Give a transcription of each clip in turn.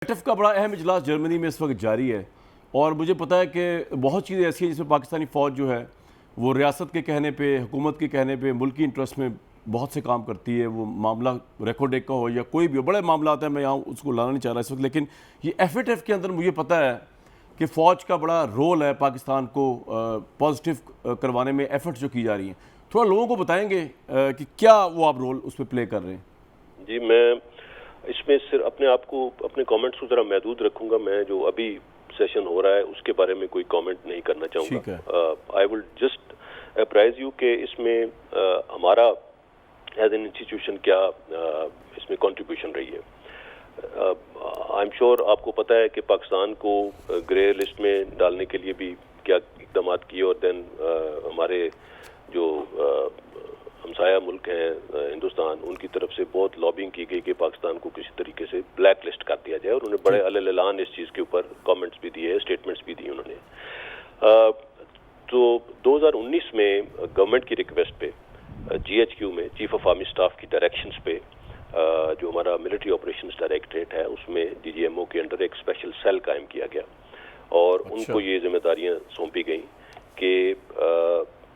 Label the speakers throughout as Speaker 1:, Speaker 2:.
Speaker 1: NATO کا بڑا اہم اجلاس جرمنی میں اس وقت جاری ہے اور مجھے پتہ ہے کہ بہت چیزیں ایسی ہیں جس میں پاکستانی فوج جو ہے وہ ریاست کے کہنے پہ، حکومت کے کہنے پہ، ملکی انٹرسٹ میں بہت سے کام کرتی ہے. وہ معاملہ ریکارڈ ایک کا ہو یا کوئی بھی بڑے معاملات ہیں، میں یہاں اس کو لانا نہیں چاہ رہا اس وقت، لیکن یہ ایف اے ٹیف کے اندر مجھے پتہ ہے کہ فوج کا بڑا رول ہے پاکستان کو پازیٹیو کروانے میں، ایفرٹس جو کی جا رہی ہیں. تھوڑا لوگوں کو بتائیں گے کہ کیا وہ آپ رول اس پہ پلے کر رہے ہیں؟
Speaker 2: جی، میں اس میں صرف اپنے آپ کو اپنے کامنٹس کو ذرا محدود رکھوں گا. میں جو ابھی سیشن ہو رہا ہے اس کے بارے میں کوئی کامنٹ نہیں کرنا چاہوں گا. آئی ول جسٹ اپرائز یو کہ اس میں ہمارا ایز این انسٹیٹیوشن کیا اس میں کنٹریبیوشن رہی ہے. آئی ایم شیور آپ کو پتہ ہے کہ پاکستان کو گرے لسٹ میں ڈالنے کے لیے بھی کیا اقدامات کیے، اور دین ہمارے جو ہمسایہ ملک ہیں ہندوستان، ان کی طرف سے بہت لابنگ کی گئی کہ پاکستان کو کسی طریقے سے بلیک لسٹ کر دیا جائے، اور انہیں بڑے اعلان اس چیز کے اوپر کامنٹس بھی دیے، اسٹیٹمنٹس بھی دیے انہوں نے. تو 2019 میں گورنمنٹ کی ریکویسٹ پہ جی ایچ کیو میں چیف آف آرمی اسٹاف کی ڈائریکشنز پہ جو ہمارا ملٹری آپریشنز ڈائریکٹریٹ ہے اس میں ڈی جی ایم او کے انڈر ایک اسپیشل سیل قائم کیا گیا، اور ان کو یہ ذمہ داریاں سونپی گئیں کہ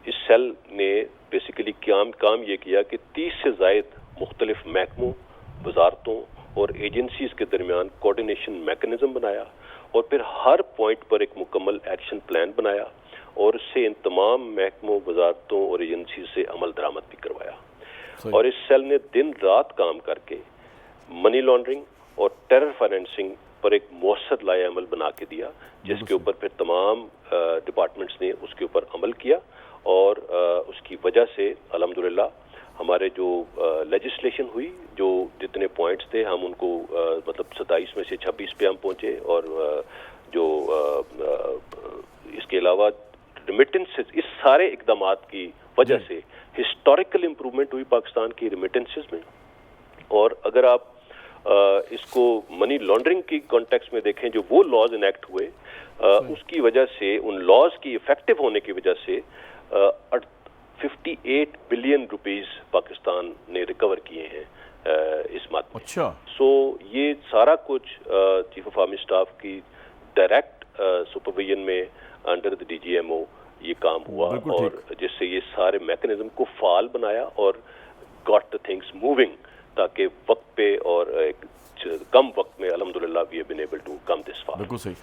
Speaker 2: اس سیل نے بیسیکلی کام یہ کیا کہ 30 سے زائد مختلف محکموں، وزارتوں اور ایجنسیز کے درمیان کوارڈینیشن میکنزم بنایا، اور پھر ہر پوائنٹ پر ایک مکمل ایکشن پلان بنایا، اور اس سے ان تمام محکموں، وزارتوں اور ایجنسیز سے عمل درآمد بھی کروایا. اور اس سیل نے دن رات کام کر کے منی لانڈرنگ اور ٹیرر فائنینسنگ پر ایک مؤثر لائحہ عمل بنا کے دیا، جس کے اوپر پھر تمام ڈپارٹمنٹس نے اس کے اوپر عمل کیا، اور اس کی وجہ سے الحمدللہ ہمارے جو لیجسلیشن ہوئی، جو جتنے پوائنٹس تھے ہم ان کو مطلب 27 میں سے 26 پہ ہم پہنچے، اور جو اس کے علاوہ ریمیٹنسز، اس سارے اقدامات کی وجہ سے ہسٹوریکل امپرومنٹ ہوئی پاکستان کی ریمیٹنسز میں. اور اگر آپ اس کو منی لانڈرنگ کی کانٹیکس میں دیکھیں، جو وہ لاز انیکٹ ہوئے، اس کی وجہ سے، ان لاز کی افیکٹو ہونے کی وجہ سے 58 بلین روپیز پاکستان نے ریکور کیے ہیں اس مد میں. سو یہ سارا کچھ چیف آف آرمی اسٹاف کی ڈائریکٹ سپرویژن میں under the D G M O یہ کام ہوا، اور جس سے یہ سارے میکنزم کو فعال بنایا اور گاٹ دا تھنگس موونگ، تاکہ وقت پہ اور ایک کم وقت میں الحمدللہ we have been able to come this far.
Speaker 1: بالکل صحیح.